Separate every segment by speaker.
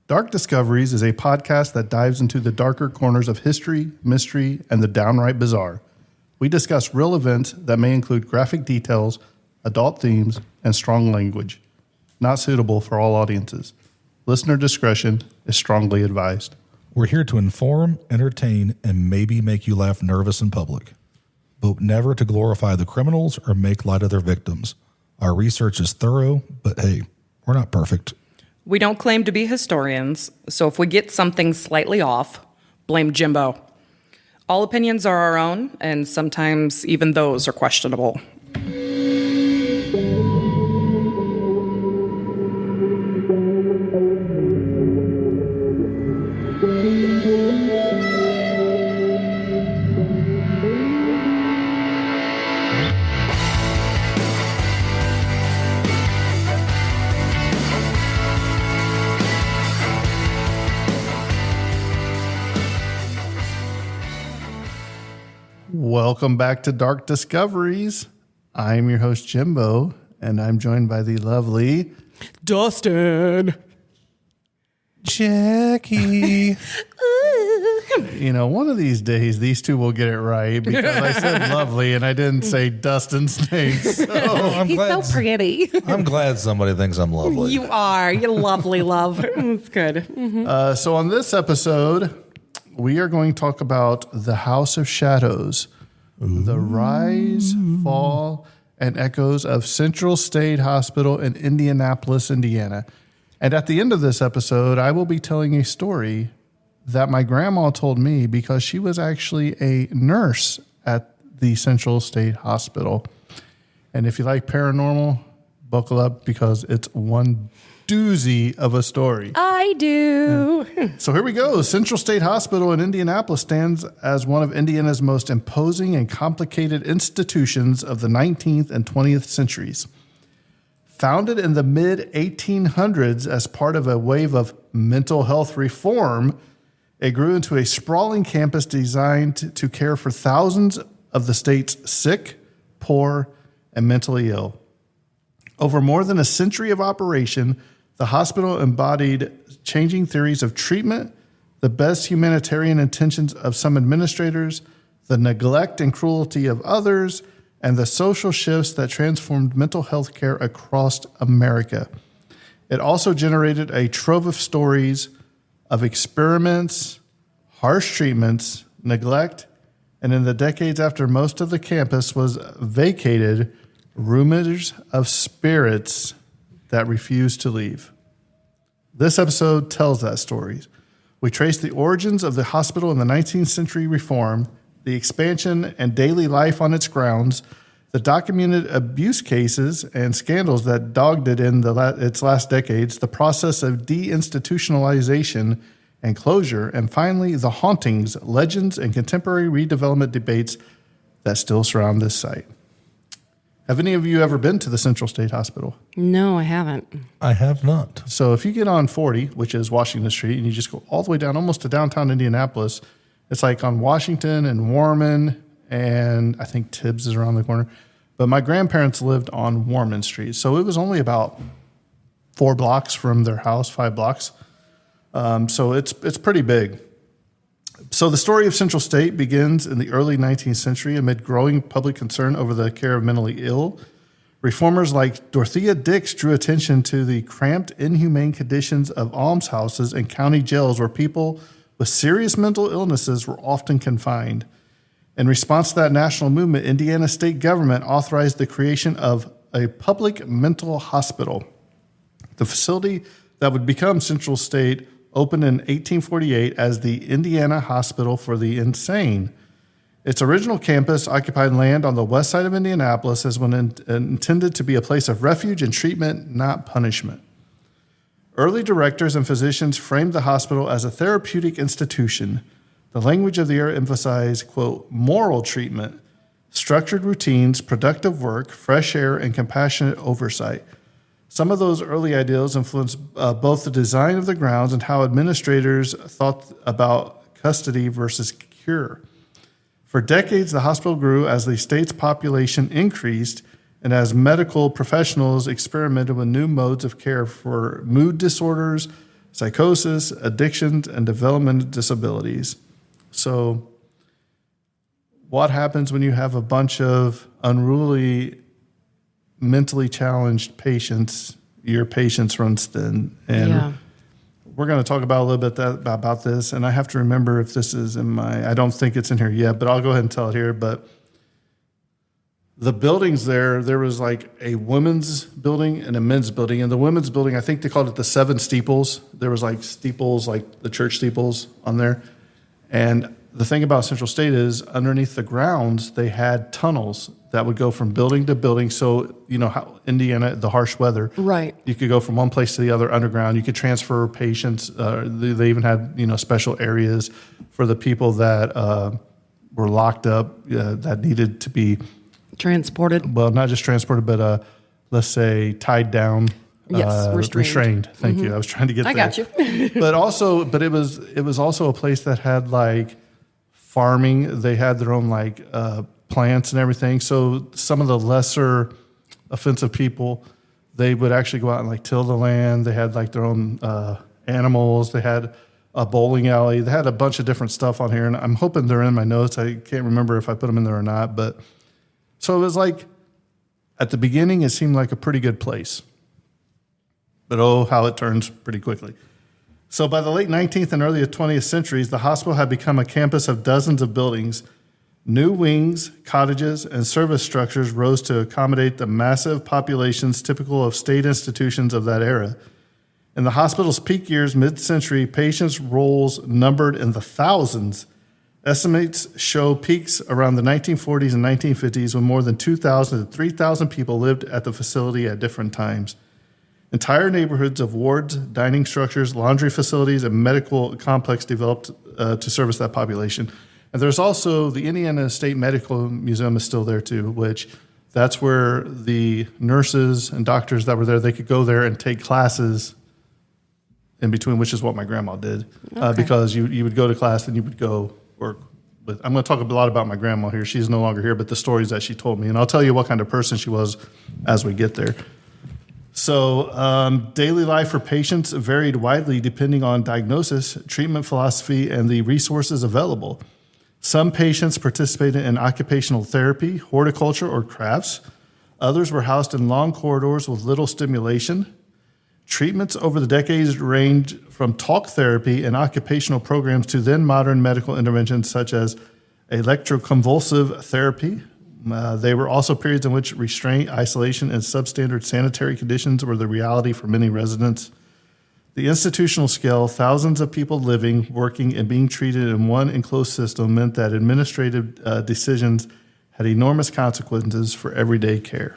Speaker 1: Dark Discoveries is a podcast that dives into the darker corners of history, mystery, and the downright bizarre. We discuss real events that may include graphic details, adult themes, and strong language. Not suitable for all audiences. Listener discretion is strongly advised.
Speaker 2: We're here to inform, entertain, and maybe make you laugh nervous in public, but never to glorify the criminals or make light of their victims. Our research is thorough, but hey, we're not perfect.
Speaker 3: We don't claim to be historians, so if we get something slightly off, blame Jimbo. All opinions are our own, and sometimes even those are questionable.
Speaker 1: Welcome back to Dark Discoveries. I'm your host, Jimbo, and I'm joined by the lovely
Speaker 3: Dustin.
Speaker 1: Jackie. You know, one of these days, these two will get it right because I said lovely and I didn't say Dustin's name. So.
Speaker 4: He's so pretty.
Speaker 2: I'm glad somebody thinks I'm lovely.
Speaker 3: You are. You're lovely, love. It's good. Mm-hmm.
Speaker 1: So on this episode, we are going to talk about the House of Shadows, the rise, fall, and echoes of Central State Hospital in Indianapolis, Indiana. And at the end of this episode, I will be telling a story that my grandma told me because she was actually a nurse at the Central State Hospital. And if you like paranormal, buckle up because it's one doozy of a story.
Speaker 4: I do.
Speaker 1: So here we go. Central State Hospital in Indianapolis stands as one of Indiana's most imposing and complicated institutions of the 19th and 20th centuries. Founded in the mid-1800s as part of a wave of mental health reform, it grew into a sprawling campus designed to care for thousands of the state's sick, poor, and mentally ill. Over more than a century of operation, the hospital embodied changing theories of treatment, the best humanitarian intentions of some administrators, the neglect and cruelty of others, and the social shifts that transformed mental health care across America. It also generated a trove of stories of experiments, harsh treatments, neglect, and in the decades after most of the campus was vacated, rumors of spirits that refused to leave. This episode tells that story. We trace the origins of the hospital in the 19th century reform, the expansion and daily life on its grounds, the documented abuse cases and scandals that dogged it in its last decades, the process of deinstitutionalization and closure, and finally, the hauntings, legends, and contemporary redevelopment debates that still surround this site. Have any of you ever been to the Central State Hospital?
Speaker 3: No, I haven't.
Speaker 2: I have not.
Speaker 1: So if you get on 40, which is Washington Street, and you just go all the way down almost to downtown Indianapolis, it's like on Washington and Warman, and I think Tibbs is around the corner. But my grandparents lived on Warman Street, so it was only about 4 blocks from their house, 5 blocks. So it's pretty big. So the story of Central State begins in the early 19th century amid growing public concern over the care of mentally ill. Reformers like Dorothea Dix drew attention to the cramped, inhumane conditions of almshouses and county jails where people with serious mental illnesses were often confined. In response to that national movement, Indiana state government authorized the creation of a public mental hospital. The facility that would become Central State opened in 1848 as the Indiana Hospital for the Insane. Its original campus occupied land on the west side of Indianapolis as one intended to be a place of refuge and treatment, not punishment. Early directors and physicians framed the hospital as a therapeutic institution. The language of the era emphasized, quote, moral treatment, structured routines, productive work, fresh air, and compassionate oversight. Some of those early ideals influenced both the design of the grounds and how administrators thought about custody versus cure. For decades, the hospital grew as the state's population increased and as medical professionals experimented with new modes of care for mood disorders, psychosis, addictions, and developmental disabilities. So what happens when you have a bunch of unruly, mentally challenged patients? Your patience runs thin. And we're going to talk about a little bit about this. And I have to remember if this is in I don't think it's in here yet, but I'll go ahead and tell it here. But the buildings there was like a women's building and a men's building. And the women's building, I think they called it the Seven Steeples. There was like steeples, like the church steeples on there. And the thing about Central State is underneath the grounds, they had tunnels that would go from building to building. So, you know how Indiana, the harsh weather.
Speaker 4: Right.
Speaker 1: You could go from one place to the other underground. You could transfer patients. They even had, special areas for the people that were locked up that needed to be
Speaker 4: Transported.
Speaker 1: well, not just transported, but let's say tied down.
Speaker 4: Yes, restrained.
Speaker 1: Thank you. I was trying to get
Speaker 4: I
Speaker 1: there.
Speaker 4: got you.
Speaker 1: but it was also a place that had like farming. They had their own like plants and everything. So some of the lesser offensive people, they would actually go out and like till the land. They had like their own animals. They had a bowling alley. They had a bunch of different stuff on here, and I'm hoping they're in my notes. I can't remember if I put them in there or not, but so it was like at the beginning, it seemed like a pretty good place. But oh, how it turns pretty quickly. So by the late 19th and early 20th centuries, the hospital had become a campus of dozens of buildings. New wings, cottages, and service structures rose to accommodate the massive populations typical of state institutions of that era. In the hospital's peak years, mid-century, patients' rolls numbered in the thousands. Estimates show peaks around the 1940s and 1950s when more than 2,000 to 3,000 people lived at the facility at different times. Entire neighborhoods of wards, dining structures, laundry facilities, and medical complex developed to service that population. And there's also the Indiana State Medical Museum is still there too, which that's where the nurses and doctors that were there, they could go there and take classes in between, which is what my grandma did. Because you would go to class and you would go work with. I'm going to talk a lot about my grandma here. She's no longer here, but the stories that she told me. And I'll tell you what kind of person she was as we get there. So daily life for patients varied widely depending on diagnosis, treatment philosophy, and the resources available. Some patients participated in occupational therapy, horticulture, or crafts. Others were housed in long corridors with little stimulation. Treatments over the decades ranged from talk therapy and occupational programs to then modern medical interventions such as electroconvulsive therapy. They were also periods in which restraint, isolation, and substandard sanitary conditions were the reality for many residents. The institutional scale, thousands of people living, working, and being treated in one enclosed system meant that administrative decisions had enormous consequences for everyday care.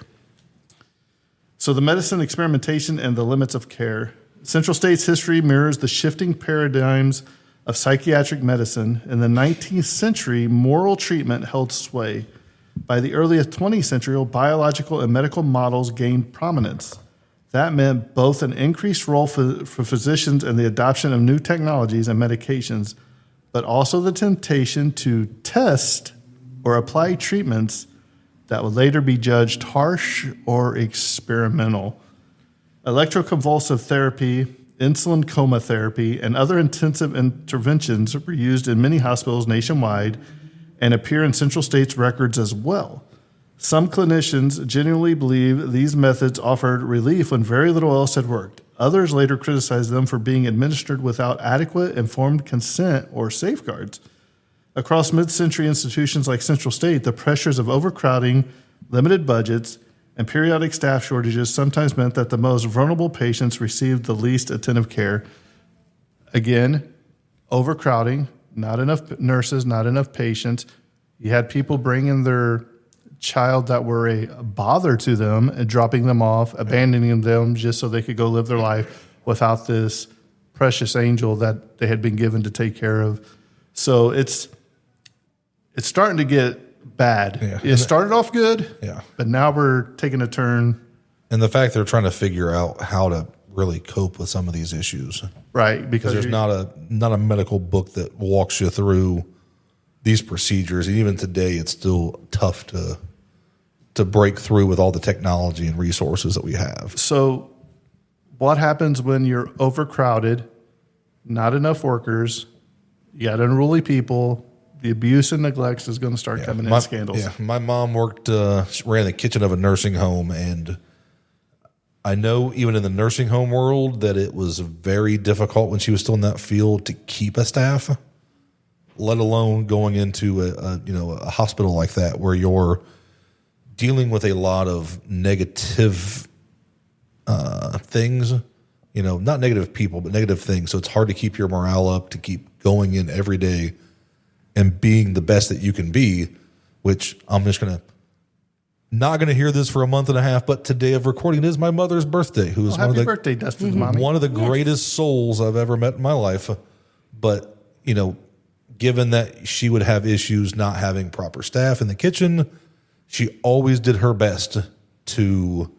Speaker 1: So the medicine, experimentation, and the limits of care. Central State's history mirrors the shifting paradigms of psychiatric medicine. In the 19th century, moral treatment held sway. By the early 20th century, biological and medical models gained prominence. That meant both an increased role for physicians and the adoption of new technologies and medications, but also the temptation to test or apply treatments that would later be judged harsh or experimental. Electroconvulsive therapy, insulin coma therapy, and other intensive interventions were used in many hospitals nationwide and appear in Central State's records as well. Some clinicians genuinely believe these methods offered relief when very little else had worked. Others later criticized them for being administered without adequate informed consent or safeguards. Across mid-century institutions like Central State, the pressures of overcrowding, limited budgets, and periodic staff shortages sometimes meant that the most vulnerable patients received the least attentive care. Again, overcrowding, not enough nurses, not enough patients. You had people bringing their child that were a bother to them and dropping them off, abandoning them just so they could go live their life without this precious angel that they had been given to take care of. So it's starting to get bad. Yeah. It started off good, but now we're taking a turn.
Speaker 2: And the fact they're trying to figure out how to really cope with some of these issues.
Speaker 1: Right, because
Speaker 2: there's not a medical book that walks you through these procedures. And even today, it's still tough to break through with all the technology and resources that we have.
Speaker 1: So what happens when you're overcrowded not enough workers, you got unruly people, the abuse and neglect is going to start coming in scandals.
Speaker 2: Yeah, my mom ran the kitchen of a nursing home, and I know even in the nursing home world that it was very difficult when she was still in that field to keep a staff, let alone going into a hospital like that where you're dealing with a lot of negative things, not negative people, but negative things. So it's hard to keep your morale up, to keep going in every day and being the best that you can be, which I'm just not going to hear this for a month and a half, but today of recording it is my mother's birthday, who is
Speaker 1: happy birthday, Dustin's mommy.
Speaker 2: One of the greatest souls I've ever met in my life. But, given that she would have issues not having proper staff in the kitchen, she always did her best to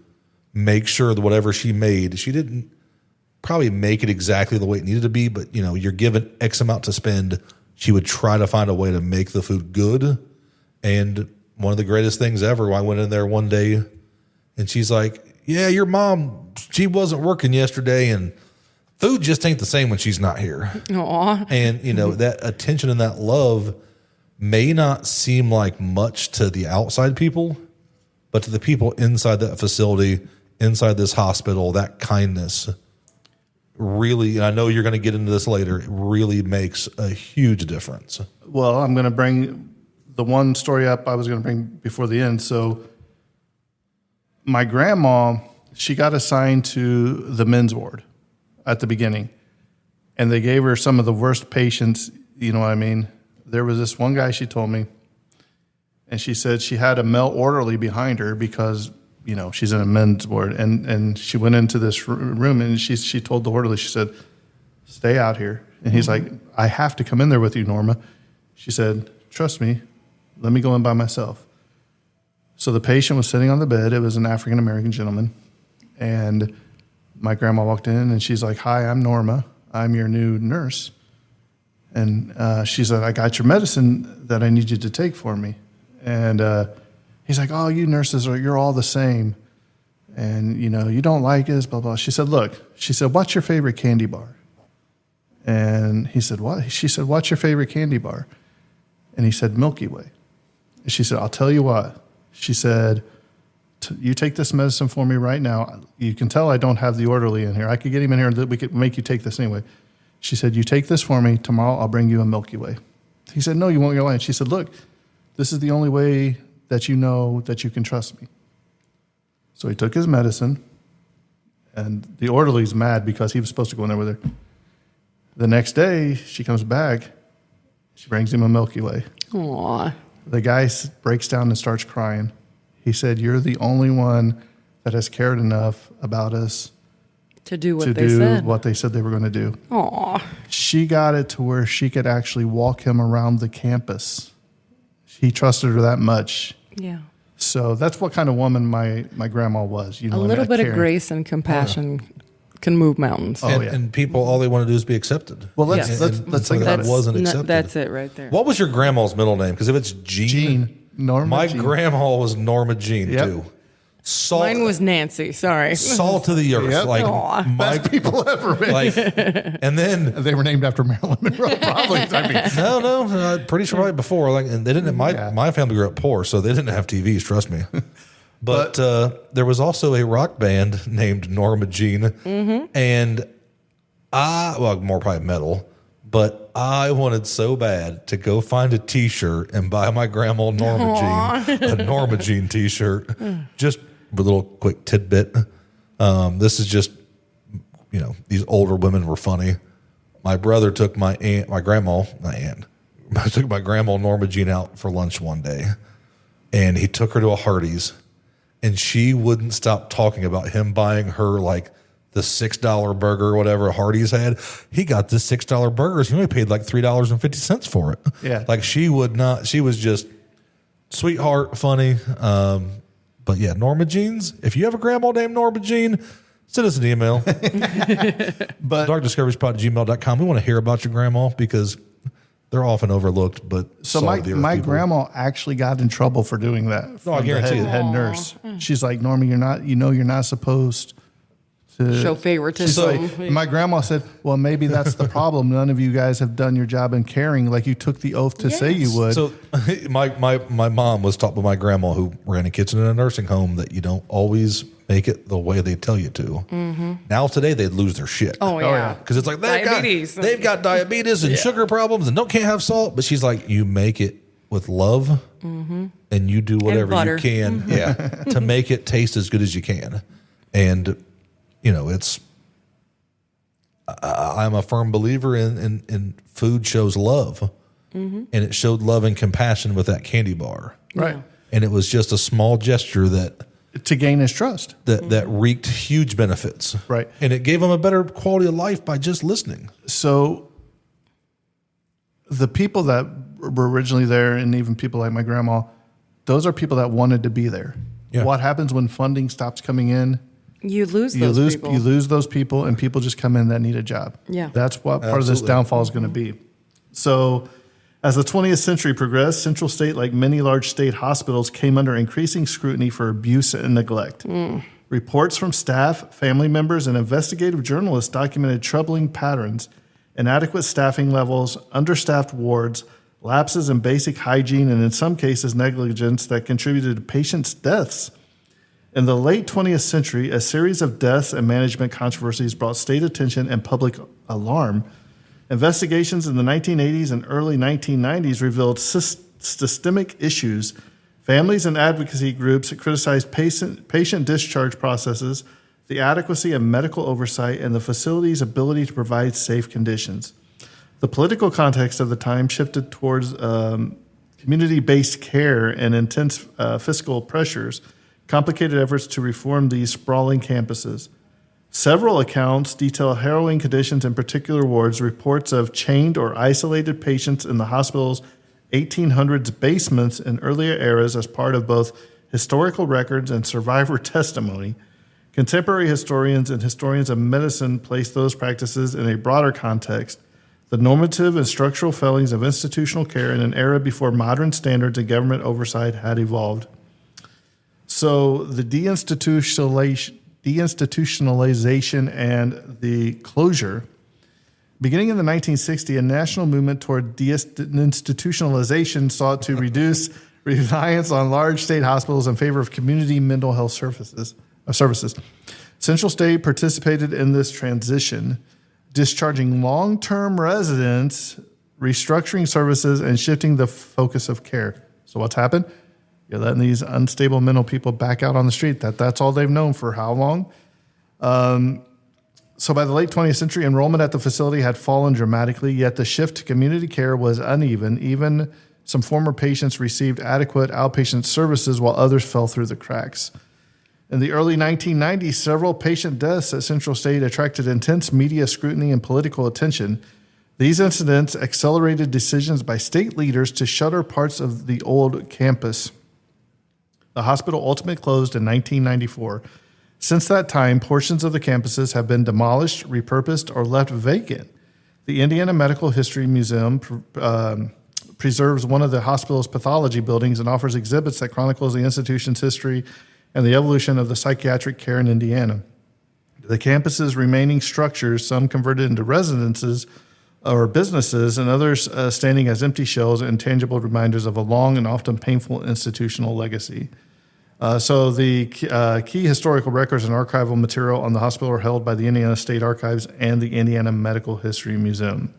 Speaker 2: make sure that whatever she made, she didn't probably make it exactly the way it needed to be, but, you're given X amount to spend. She would try to find a way to make the food good. And one of the greatest things ever, I went in there one day and she's like, yeah, your mom, she wasn't working yesterday and food just ain't the same when she's not here.
Speaker 3: Aww.
Speaker 2: And, that attention and that love may not seem like much to the outside people, but to the people inside that facility, inside this hospital, that kindness really, and I know you're going to get into this later, it really makes a huge difference.
Speaker 1: Well, I'm going to bring the one story up I was going to bring before the end. So my grandma, she got assigned to the men's ward at the beginning, and they gave her some of the worst patients. You know what I mean? There was this one guy, she told me, and she said she had a male orderly behind her because, she's in a men's ward. And she went into this room and she told the orderly, she said, stay out here. And he's like, I have to come in there with you, Norma. She said, trust me, let me go in by myself. So the patient was sitting on the bed. It was an African-American gentleman. And my grandma walked in and she's like, hi, I'm Norma. I'm your new nurse. And she said, I got your medicine that I need you to take for me. And he's like, oh, you nurses, you're all the same. And, you don't like us, blah, blah. She said, look, what's your favorite candy bar? And he said, what? She said, what's your favorite candy bar? And he said, Milky Way. And she said, I'll tell you what. She said, you take this medicine for me right now. You can tell I don't have the orderly in here. I could get him in here and we could make you take this anyway. She said, you take this for me. Tomorrow I'll bring you a Milky Way. He said, no, you won't. You're lying. She said, look, this is the only way that you know that you can trust me. So he took his medicine, and the orderly's mad because he was supposed to go in there with her. The next day, she comes back. She brings him a Milky Way.
Speaker 4: Aww.
Speaker 1: The guy breaks down and starts crying. He said, you're the only one that has cared enough about us
Speaker 4: to do what
Speaker 1: they said they were going to do.
Speaker 4: Aww.
Speaker 1: She got it to where she could actually walk him around the campus. He trusted her that much.
Speaker 4: Yeah.
Speaker 1: So that's what kind of woman my grandma was.
Speaker 4: A little bit of grace and compassion can move mountains.
Speaker 2: And people, all they want to do is be accepted.
Speaker 1: Well, let's think about it.
Speaker 2: That wasn't accepted.
Speaker 4: That's it right there.
Speaker 2: What was your grandma's middle name? Because if it's Jean,
Speaker 1: Norma
Speaker 2: Jean. Grandma was Norma Jean too. Salt,
Speaker 4: mine was Nancy. Sorry.
Speaker 2: Salt to the earth.
Speaker 1: Yep. Best people ever.
Speaker 2: And then
Speaker 1: they were named after Marilyn Monroe. Probably.
Speaker 2: No. Pretty sure right before. And they didn't. My family grew up poor, so they didn't have TVs. Trust me. But there was also a rock band named Norma Jean, and more probably metal. But I wanted so bad to go find a T-shirt and buy my grandma Norma Jean a Norma Jean T-shirt. Just a little quick tidbit. This is just, these older women were funny. My brother took my grandma Norma Jean out for lunch one day, and he took her to a Hardee's, and she wouldn't stop talking about him buying her the $6 burger or whatever Hardee's had. He got this $6 burgers. He only paid $3.50 for it.
Speaker 1: Yeah.
Speaker 2: She would not. She was just sweetheart, funny. But yeah, Norma Jeans. If you have a grandma named Norma Jean, send us an email. But darkdiscoveriespod@gmail.com. We want to hear about your grandma because they're often overlooked. But
Speaker 1: so my grandma actually got in trouble for doing that.
Speaker 2: No, I guarantee
Speaker 1: the head nurse. She's like, Norma, you're not supposed
Speaker 4: Show
Speaker 1: She's
Speaker 4: favoritism.
Speaker 1: like, and my grandma said, well, maybe that's the problem. None of you guys have done your job in caring like you took the oath to say you would.
Speaker 2: So my mom was taught by my grandma, who ran a kitchen in a nursing home, that you don't always make it the way they tell you to. Mm-hmm. Now today they'd lose their shit.
Speaker 4: Oh yeah.
Speaker 2: Because it's like
Speaker 3: Diabetes.
Speaker 2: they've got diabetes and sugar problems and can't have salt. But she's like, you make it with love and you do whatever
Speaker 4: butter.
Speaker 2: you can to make it taste as good as you can. And, it's, I'm a firm believer in food shows love. And it showed love and compassion with that candy bar.
Speaker 1: Right.
Speaker 2: And it was just a small gesture
Speaker 1: To gain his trust.
Speaker 2: that reaped huge benefits.
Speaker 1: Right.
Speaker 2: And it gave him a better quality of life by just listening.
Speaker 1: So the people that were originally there, and even people like my grandma, those are people that wanted to be there.
Speaker 2: Yeah.
Speaker 1: What happens when funding stops coming in?
Speaker 4: You lose those people.
Speaker 1: You lose those people, and people just come in that need a job.
Speaker 4: Yeah.
Speaker 1: That's what part of this
Speaker 2: Absolutely.
Speaker 1: downfall is going to be. So as the 20th century progressed, Central State, like many large state hospitals, came under increasing scrutiny for abuse and neglect. Reports from staff, family members, and investigative journalists documented troubling patterns: inadequate staffing levels, understaffed wards, lapses in basic hygiene, and in some cases negligence that contributed to patients' deaths. In the late 20th century, a series of deaths and management controversies brought state attention and public alarm. Investigations in the 1980s and early 1990s revealed systemic issues. Families and advocacy groups criticized patient discharge processes, the adequacy of medical oversight, and the facility's ability to provide safe conditions. The political context of the time shifted towards community-based care, and intense fiscal pressures complicated efforts to reform these sprawling campuses. Several accounts detail harrowing conditions in particular wards, reports of chained or isolated patients in the hospital's 1800s basements in earlier eras as part of both historical records and survivor testimony. Contemporary historians and historians of medicine place those practices in a broader context: the normative and structural failings of institutional care in an era before modern standards and government oversight had evolved. So the deinstitutionalization and the closure. Beginning in the 1960s, a national movement toward deinstitutionalization sought to reduce reliance on large state hospitals in favor of community mental health services. Central State participated in this transition, discharging long-term residents, restructuring services, and shifting the focus of care. So what's happened? You're letting these unstable mental people back out on the street. That's all they've known for how long? So by the late 20th century, enrollment at the facility had fallen dramatically, yet the shift to community care was uneven. Even some former patients received adequate outpatient services while others fell through the cracks. In the early 1990s, several patient deaths at Central State attracted intense media scrutiny and political attention. These incidents accelerated decisions by state leaders to shutter parts of the old campus. The hospital ultimately closed in 1994. Since that time, portions of the campuses have been demolished, repurposed, or left vacant. The Indiana Medical History Museum preserves one of the hospital's pathology buildings and offers exhibits that chronicles the institution's history and the evolution of the psychiatric care in Indiana. The campus's remaining structures, some converted into residences or businesses, and others standing as empty shells and tangible reminders of a long and often painful institutional legacy. So the key historical records and archival material on the hospital are held by the Indiana State Archives and the Indiana Medical History Museum.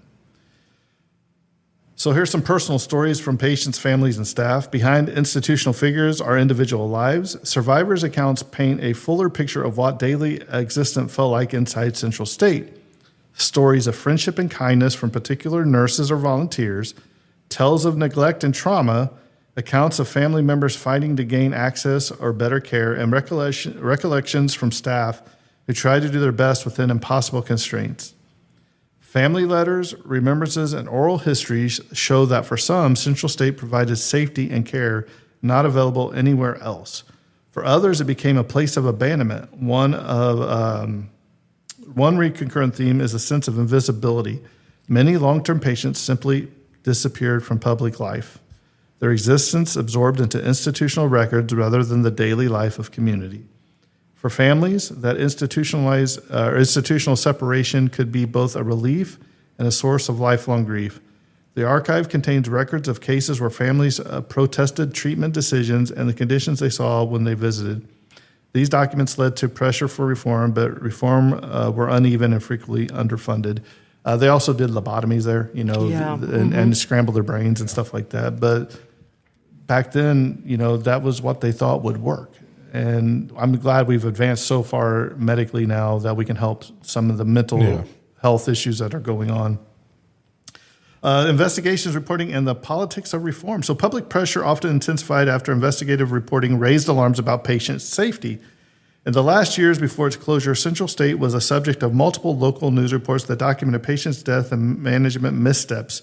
Speaker 1: So here's some personal stories from patients, families, and staff. Behind institutional figures are individual lives. Survivors' accounts paint a fuller picture of what daily existence felt like inside Central State. Stories of friendship and kindness from particular nurses or volunteers, tales of neglect and trauma, accounts of family members fighting to gain access or better care, and recollections from staff who tried to do their best within impossible constraints. Family letters, remembrances, and oral histories show that for some, Central State provided safety and care not available anywhere else. For others, it became a place of abandonment. One recurrent theme is a sense of invisibility. Many long-term patients simply disappeared from public life, their existence absorbed into institutional records rather than the daily life of community. For families, that institutional separation could be both a relief and a source of lifelong grief. The archive contains records of cases where families protested treatment decisions and the conditions they saw when they visited. These documents led to pressure for reform, but reform were uneven and frequently underfunded. They also did lobotomies there, and scrambled their brains and stuff like that. But back then, that was what they thought would work. And I'm glad we've advanced so far medically now that we can help some of the mental health issues that are going on. Investigations reporting and the politics of reform. So public pressure often intensified after investigative reporting raised alarms about patient safety. In the last years before its closure, Central State was a subject of multiple local news reports that documented patients' death and management missteps.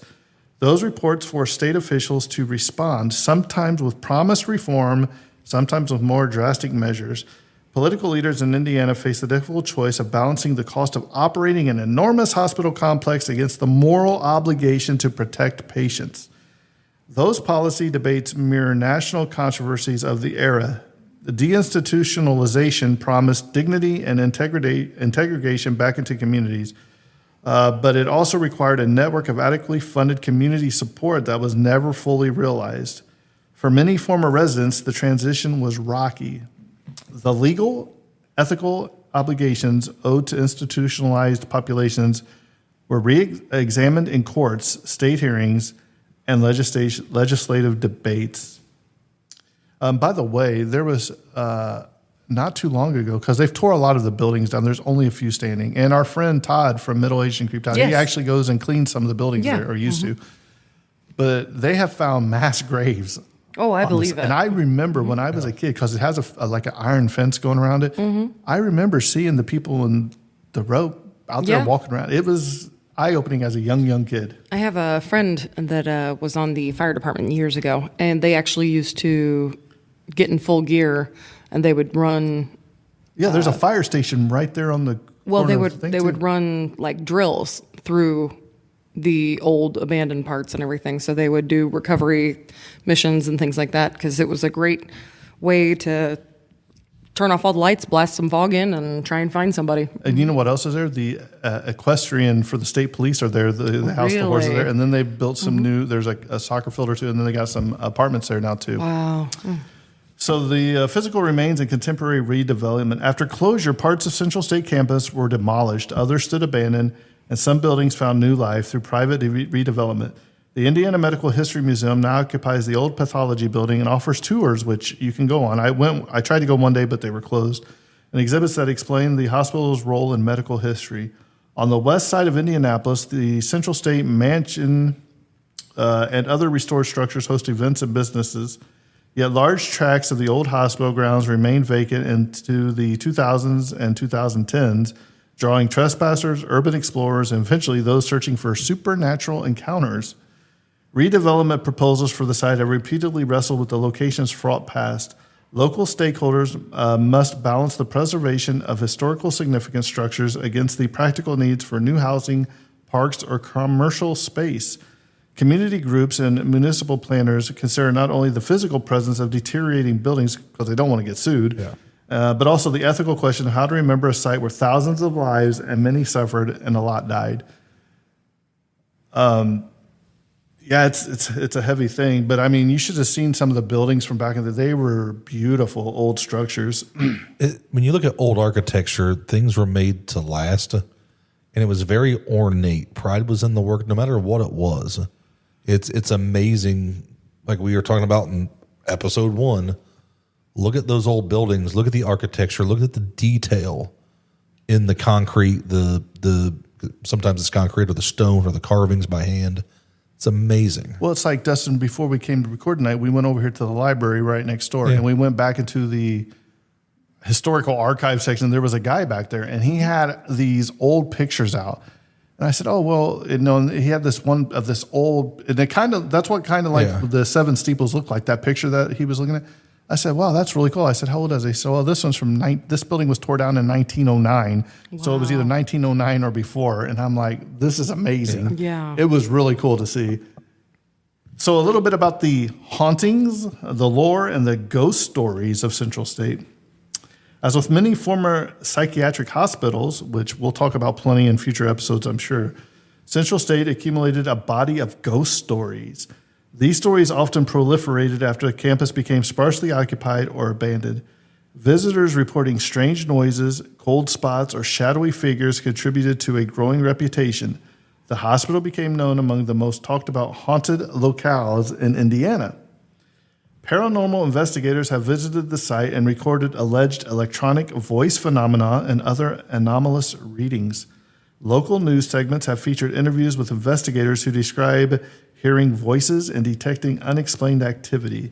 Speaker 1: Those reports forced state officials to respond, sometimes with promised reform, sometimes with more drastic measures. Political leaders in Indiana faced the difficult choice of balancing the cost of operating an enormous hospital complex against the moral obligation to protect patients. Those policy debates mirror national controversies of the era. The deinstitutionalization promised dignity and integration back into communities, but it also required a network of adequately funded community support that was never fully realized. For many former residents, the transition was rocky. The legal, ethical obligations owed to institutionalized populations were re-examined in courts, state hearings, and legislative debates. By the way, there was not too long ago, because they've tore a lot of the buildings down. There's only a few standing. And our friend Todd from Middle Asian Creep Todd, he actually goes and cleans some of the buildings there, or used to. But they have found mass graves.
Speaker 4: Oh, I believe it.
Speaker 1: And I remember when I was a kid, because it has like an iron fence going around it. I remember seeing the people in the rope out there walking around. It was eye-opening as a young kid.
Speaker 4: I have a friend that was on the fire department years ago, and they actually used to get in full gear, and they would run.
Speaker 1: Yeah, there's a fire station right there on the.
Speaker 4: Well, they would run like drills through the old abandoned parts and everything. So they would do recovery missions and things like that, because it was a great way to turn off all the lights, blast some fog in, and try and find somebody.
Speaker 1: And you know what else is there? The equestrian for the state police are there. The house of the horses there. And then they built some new, there's a soccer field or two, and then they got some apartments there now too.
Speaker 4: Wow.
Speaker 1: So the physical remains and contemporary redevelopment. After closure, parts of Central State campus were demolished. Others stood abandoned, and some buildings found new life through private redevelopment. The Indiana Medical History Museum now occupies the old pathology building and offers tours, which you can go on. I tried to go one day, but they were closed, and exhibits that explain the hospital's role in medical history. On the west side of Indianapolis, the Central State Mansion and other restored structures host events and businesses. Yet large tracts of the old hospital grounds remain vacant into the 2000s and 2010s, drawing trespassers, urban explorers, and eventually those searching for supernatural encounters. Redevelopment proposals for the site have repeatedly wrestled with the location's fraught past. Local stakeholders must balance the preservation of historical significant structures against the practical needs for new housing, parks, or commercial space. Community groups and municipal planners consider not only the physical presence of deteriorating buildings, because they don't want to get sued, but also the ethical question of how to remember a site where thousands of lives and many suffered and a lot died. It's a heavy thing, but I mean, you should have seen some of the buildings from back in the day. They were beautiful old structures.
Speaker 2: When you look at old architecture, things were made to last, and it was very ornate. Pride was in the work, no matter what it was. It's amazing. Like we were talking about in episode 1, look at those old buildings, look at the architecture, look at the detail in the concrete, the sometimes it's concrete or the stone or the carvings by hand. It's amazing.
Speaker 1: Well, it's like, Dustin, before we came to record tonight, we went over here to the library right next door, and we went back into the historical archive section. There was a guy back there, and he had these old pictures out. And I said, oh, well, and he had this one of this old, and that's what kind of like the Seven Steeples looked like, that picture that he was looking at. I said, wow, that's really cool. I said, how old is he? He said, well, this one's this building was tore down in 1909. Wow. So it was either 1909 or before. And I'm like, this is amazing.
Speaker 4: Yeah.
Speaker 1: It was really cool to see. So a little bit about the hauntings, the lore, and the ghost stories of Central State. As with many former psychiatric hospitals, which we'll talk about plenty in future episodes, I'm sure, Central State accumulated a body of ghost stories. These stories often proliferated after the campus became sparsely occupied or abandoned. Visitors reporting strange noises, cold spots, or shadowy figures contributed to a growing reputation. The hospital became known among the most talked about haunted locales in Indiana. Paranormal investigators have visited the site and recorded alleged electronic voice phenomena and other anomalous readings. Local news segments have featured interviews with investigators who describe hearing voices and detecting unexplained activity.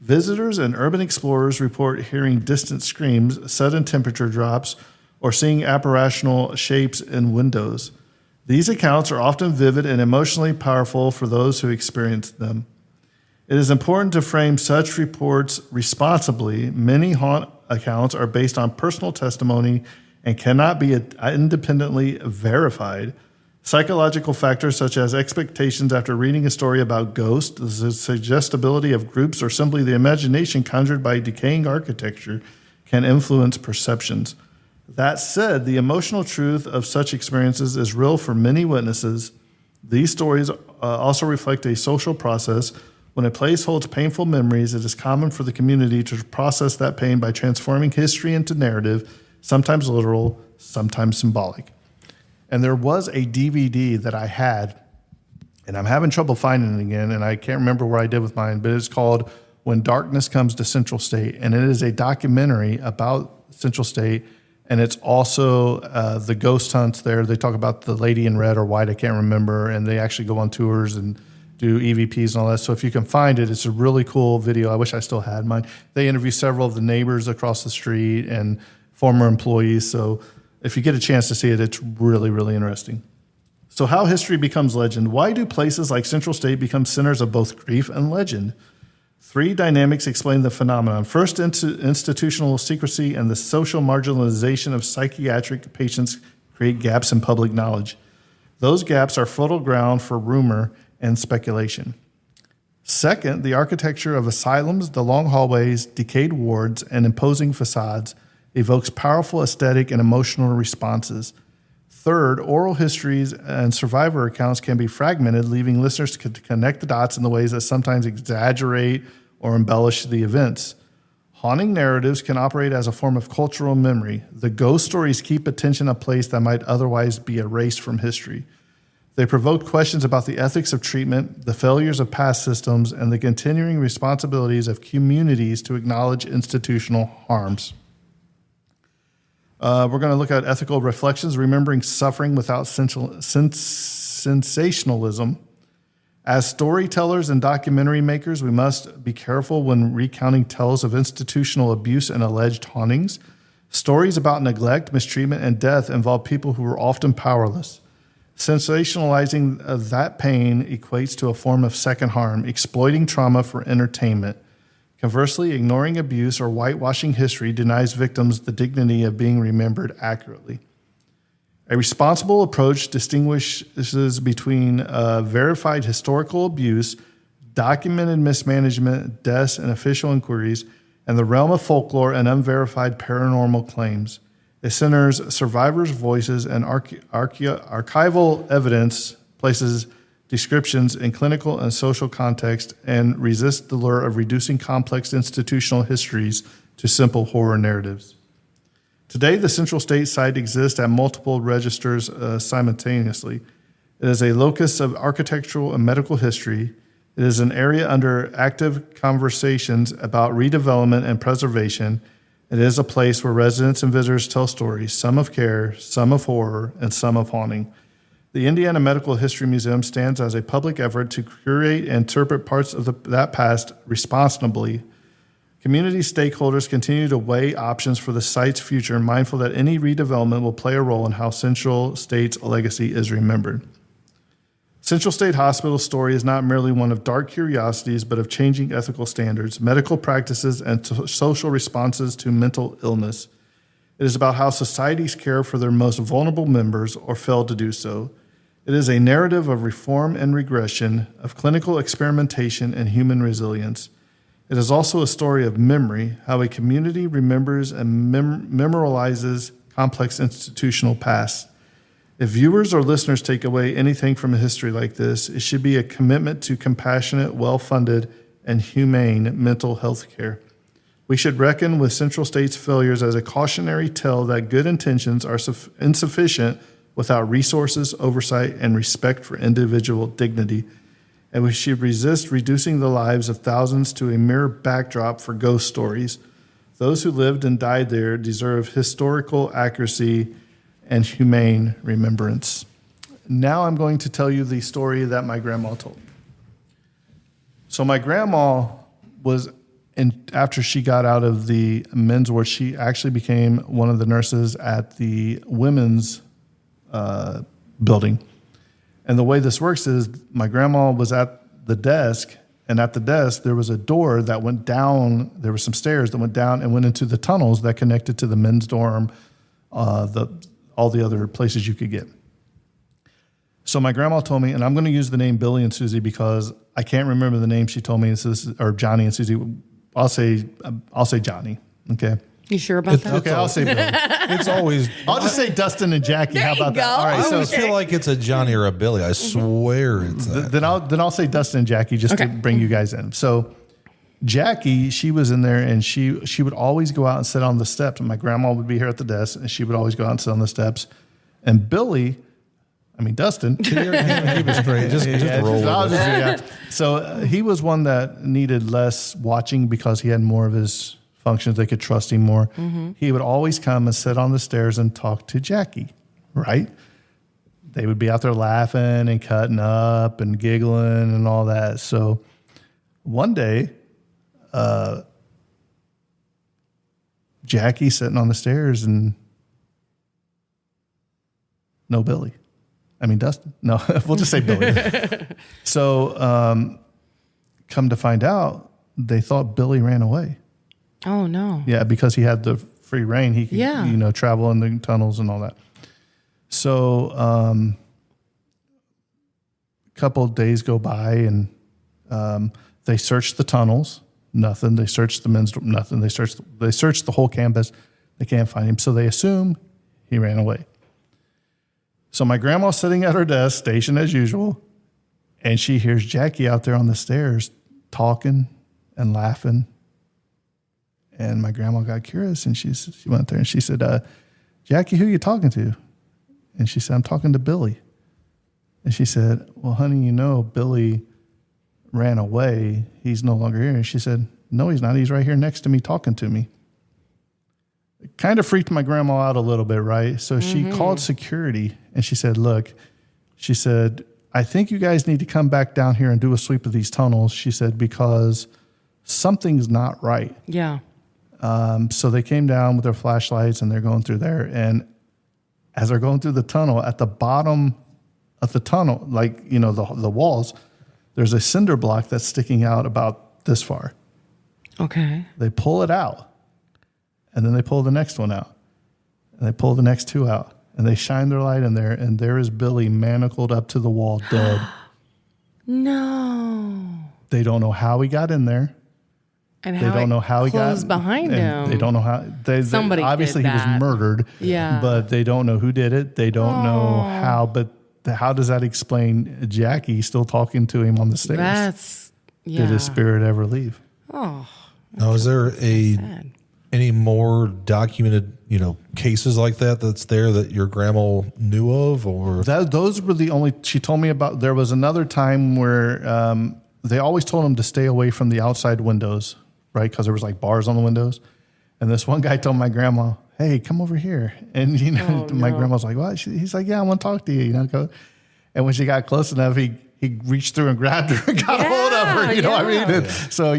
Speaker 1: Visitors and urban explorers report hearing distant screams, sudden temperature drops, or seeing apparitional shapes in windows. These accounts are often vivid and emotionally powerful for those who experience them. It is important to frame such reports responsibly. Many haunt accounts are based on personal testimony and cannot be independently verified. Psychological factors such as expectations after reading a story about ghosts, the suggestibility of groups, or simply the imagination conjured by decaying architecture can influence perceptions. That said, the emotional truth of such experiences is real for many witnesses. These stories also reflect a social process. When a place holds painful memories, it is common for the community to process that pain by transforming history into narrative, sometimes literal, sometimes symbolic. And there was a DVD that I had, and I'm having trouble finding it again, and I can't remember where I did with mine, but it's called When Darkness Comes to Central State, and it is a documentary about Central State, and it's also the ghost hunts there. They talk about the lady in red or white, I can't remember, and they actually go on tours and do EVPs and all that. So if you can find it, it's a really cool video. I wish I still had mine. They interview several of the neighbors across the street and former employees. So if you get a chance to see it, it's really, really interesting. So how history becomes legend. Why do places like Central State become centers of both grief and legend? Three dynamics explain the phenomenon. First, institutional secrecy and the social marginalization of psychiatric patients create gaps in public knowledge. Those gaps are fertile ground for rumor and speculation. Second, the architecture of asylums, the long hallways, decayed wards, and imposing facades evokes powerful aesthetic and emotional responses. Third, oral histories and survivor accounts can be fragmented, leaving listeners to connect the dots in the ways that sometimes exaggerate or embellish the events. Haunting narratives can operate as a form of cultural memory. The ghost stories keep attention a place that might otherwise be erased from history. They provoke questions about the ethics of treatment, the failures of past systems, and the continuing responsibilities of communities to acknowledge institutional harms. We're going to look at ethical reflections, remembering suffering without sensationalism. As storytellers and documentary makers, we must be careful when recounting tales of institutional abuse and alleged hauntings. Stories about neglect, mistreatment, and death involve people who are often powerless. Sensationalizing that pain equates to a form of second harm, exploiting trauma for entertainment. Conversely, ignoring abuse or whitewashing history denies victims the dignity of being remembered accurately. A responsible approach distinguishes between verified historical abuse, documented mismanagement, deaths, and official inquiries, and the realm of folklore and unverified paranormal claims. It centers survivors' voices and archival evidence, places descriptions in clinical and social context, and resists the lure of reducing complex institutional histories to simple horror narratives. Today, the Central State site exists at multiple registers simultaneously. It is a locus of architectural and medical history. It is an area under active conversations about redevelopment and preservation. It is a place where residents and visitors tell stories, some of care, some of horror, and some of haunting. The Indiana Medical History Museum stands as a public effort to curate and interpret parts of that past responsibly. Community stakeholders continue to weigh options for the site's future, mindful that any redevelopment will play a role in how Central State's legacy is remembered. Central State Hospital's story is not merely one of dark curiosities, but of changing ethical standards, medical practices, and social responses to mental illness. It is about how societies care for their most vulnerable members or fail to do so. It is a narrative of reform and regression, of clinical experimentation and human resilience. It is also a story of memory, how a community remembers and memorializes complex institutional past. If viewers or listeners take away anything from a history like this, it should be a commitment to compassionate, well-funded, and humane mental health care. We should reckon with Central State's failures as a cautionary tale that good intentions are insufficient without resources, oversight, and respect for individual dignity. And we should resist reducing the lives of thousands to a mere backdrop for ghost stories. Those who lived and died there deserve historical accuracy and humane remembrance. Now I'm going to tell you the story that my grandma told me. So my grandma was, after she got out of the men's ward, she actually became one of the nurses at the women's building. And the way this works is my grandma was at the desk, and at the desk there was a door that went down. There were some stairs that went down and went into the tunnels that connected to the men's dorm, all the other places you could get. So my grandma told me, and I'm going to use the name Billy and Susie because I can't remember the name she told me. Or Johnny and Susie. I'll say Johnny. Okay.
Speaker 4: You sure about that?
Speaker 1: Okay, I'll say Billy.
Speaker 2: It's always.
Speaker 1: I'll just say Dustin and Jackie.
Speaker 4: There
Speaker 1: How about
Speaker 4: you
Speaker 1: that?
Speaker 4: go.
Speaker 1: All right.
Speaker 2: I
Speaker 1: So
Speaker 2: always feel like it's a Johnny or a Billy. I swear it's that.
Speaker 1: then I'll say Dustin and Jackie just to bring you guys in. So Jackie, she was in there, and she would always go out and sit on the steps. And my grandma would be here at the desk, and she would always go out and sit on the steps. And Billy, Dustin,
Speaker 2: he was great. Just roll with it.
Speaker 1: So he was one that needed less watching because he had more of his functions. They could trust him more. Mm-hmm. He would always come and sit on the stairs and talk to Jackie, right? They would be out there laughing and cutting up and giggling and all that. So one day, Jackie sitting on the stairs and no Billy. Dustin. No, we'll just say Billy. So come to find out, they thought Billy ran away.
Speaker 4: Oh, no.
Speaker 1: Yeah, because he had the free reign. He could, travel in the tunnels and all that. So a couple of days go by, and they searched the tunnels. Nothing. They searched the men's. Nothing. They searched the whole campus. They can't find him. So they assume he ran away. So my grandma's sitting at her desk, stationed as usual, and she hears Jackie out there on the stairs talking and laughing. And my grandma got curious, and she went there and she said, Jackie, who are you talking to? And she said, I'm talking to Billy. And she said, well, honey, Billy ran away. He's no longer here. And she said, no, he's not. He's right here next to me talking to me. It kind of freaked my grandma out a little bit, right? So she called security, and she said, look, I think you guys need to come back down here and do a sweep of these tunnels. She said, because something's not right.
Speaker 4: Yeah.
Speaker 1: So they came down with their flashlights, and they're going through there. And as they're going through the tunnel, at the bottom of the tunnel, the walls, there's a cinder block that's sticking out about this far.
Speaker 4: Okay.
Speaker 1: They pull it out, and then they pull the next one out, and they pull the next two out, and they shine their light in there, and there is Billy manacled up to the wall, dead.
Speaker 4: No.
Speaker 1: They don't know how he got in there.
Speaker 4: And
Speaker 1: They don't know how he got
Speaker 4: behind him.
Speaker 1: They don't know how.
Speaker 4: Somebody
Speaker 1: obviously
Speaker 4: did
Speaker 1: he was
Speaker 4: that.
Speaker 1: murdered.
Speaker 4: Yeah.
Speaker 1: But they don't know who did it. They don't know how. But how does that explain Jackie still talking to him on the stairs? Did his spirit ever leave?
Speaker 4: Oh.
Speaker 2: Now, is there
Speaker 4: sad.
Speaker 2: any more documented, cases like that's there that your grandma knew of, or
Speaker 1: Those were the only she told me about. There was another time where they always told him to stay away from the outside windows, right? Because there was like bars on the windows. And this one guy told my grandma, hey, come over here. And, my grandma's like, what? He's like, yeah, I want to talk to you, go. And when she got close enough, he reached through and grabbed her and got a hold of her. You know what I mean? So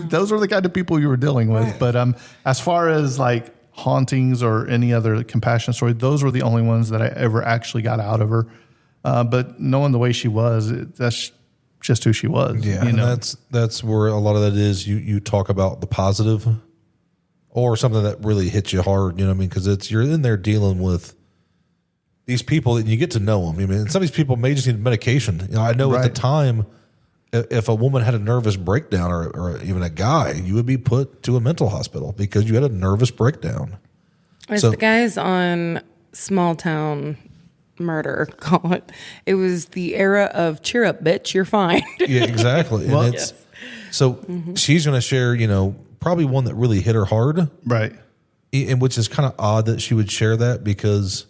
Speaker 1: those were the kind of people you were dealing with. Right. But as far as like hauntings or any other compassion story, those were the only ones that I ever actually got out of her. But knowing the way she was, that's just who she was.
Speaker 2: Yeah, and that's where a lot of that is. You talk about the positive or something that really hits you hard. You know what I mean? Because you're in there dealing with these people and you get to know them. I mean, some of these people may just need medication. I know at the time if a woman had a nervous breakdown or even a guy, you would be put to a mental hospital because you had a nervous breakdown.
Speaker 4: As the guys on Small Town Murder call it, it was the era of cheer up, bitch, you're fine.
Speaker 2: Yeah, exactly.
Speaker 1: Well,
Speaker 2: and it's, so she's going to share, probably one that really hit her hard.
Speaker 1: Right.
Speaker 2: And which is kind of odd that she would share that because,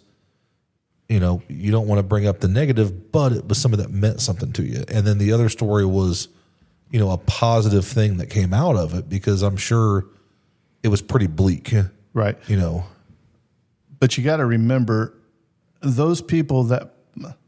Speaker 2: you don't want to bring up the negative, but it was something that meant something to you. And then the other story was, a positive thing that came out of it because I'm sure it was pretty bleak.
Speaker 1: Right. But you got to remember those people that,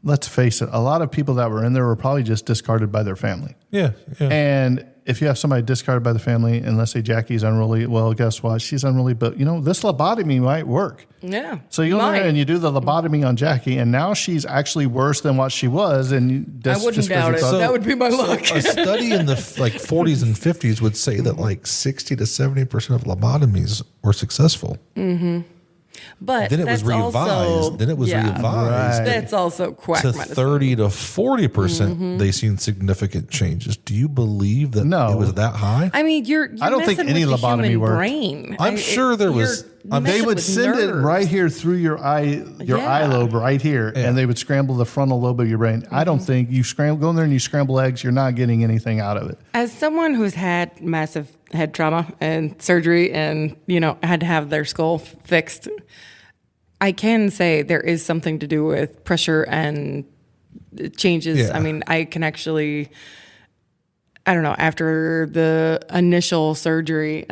Speaker 1: let's face it, a lot of people that were in there were probably just discarded by their family.
Speaker 2: Yeah.
Speaker 1: And if you have somebody discarded by the family, and let's say Jackie's unruly, well, guess what? She's unruly, but this lobotomy might work.
Speaker 4: Yeah.
Speaker 1: So you go there and you do the lobotomy on Jackie, and now she's actually worse than what she was. And
Speaker 4: I wouldn't doubt it. That would be my luck.
Speaker 2: A study in the 40s and 50s would say that 60 to 70% of lobotomies were successful.
Speaker 4: Mm-hmm. But
Speaker 2: then it was revised.
Speaker 1: Right.
Speaker 4: That's also quack
Speaker 2: to
Speaker 4: medicine.
Speaker 2: 30 to 40%. They seen significant changes. Do you believe that it was that high?
Speaker 4: I mean, you're
Speaker 1: I don't think
Speaker 4: messing
Speaker 1: any
Speaker 4: with the
Speaker 1: lobotomy
Speaker 4: human
Speaker 1: worked.
Speaker 4: brain.
Speaker 2: I'm sure there was.
Speaker 1: They would send it right here through your eye lobe right here, and they would scramble the frontal lobe of your brain. I don't think you go in there and you scramble eggs. You're not getting anything out of it.
Speaker 4: As someone who's had massive head trauma and surgery and, had to have their skull fixed, I can say there is something to do with pressure and changes.
Speaker 2: Yeah.
Speaker 4: I mean, I can actually, I don't know, after the initial surgery,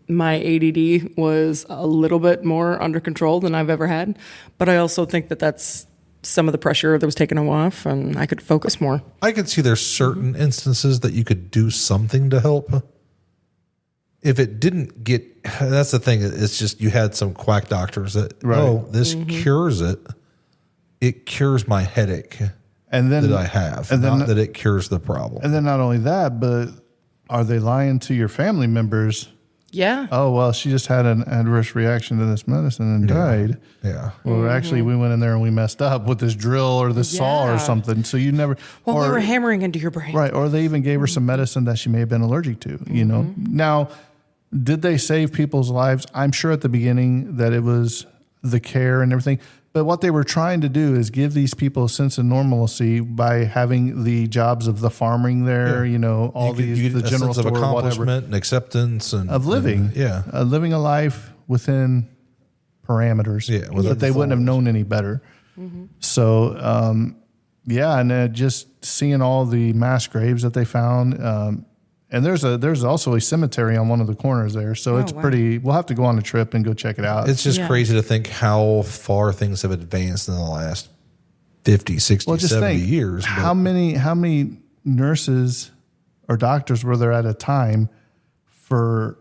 Speaker 4: my ADD was a little bit more under control than I've ever had. But I also think that that's some of the pressure that was taken off and I could focus more.
Speaker 2: I could see there's certain instances that you could do something to help. If it didn't get, that's the thing. It's just you had some quack doctors that, this cures it. It cures my headache
Speaker 1: and then,
Speaker 2: that I have, and not that it cures the problem.
Speaker 1: And then not only that, but are they lying to your family members?
Speaker 4: Yeah.
Speaker 1: Oh, well, she just had an adverse reaction to this medicine and died.
Speaker 2: Yeah.
Speaker 1: Well, actually, we went in there and we messed up with this drill or this saw or something. So you never.
Speaker 4: Well, we were hammering into your brain.
Speaker 1: Right. Or they even gave her some medicine that she may have been allergic to, Now, did they save people's lives? I'm sure at the beginning that it was the care and everything. But what they were trying to do is give these people a sense of normalcy by having the jobs of the farming there, all the general
Speaker 2: sense of
Speaker 1: store,
Speaker 2: accomplishment
Speaker 1: whatever,
Speaker 2: and acceptance of
Speaker 1: living, living a life within parameters, that they wouldn't have known any better. Mm-hmm. So, and just seeing all the mass graves that they found. And there's also a cemetery on one of the corners there. So it's pretty, we'll have to go on a trip and go check it out.
Speaker 2: It's just crazy to think how far things have advanced in the last 50, 60, 70 years.
Speaker 1: How many nurses or doctors were there at a time for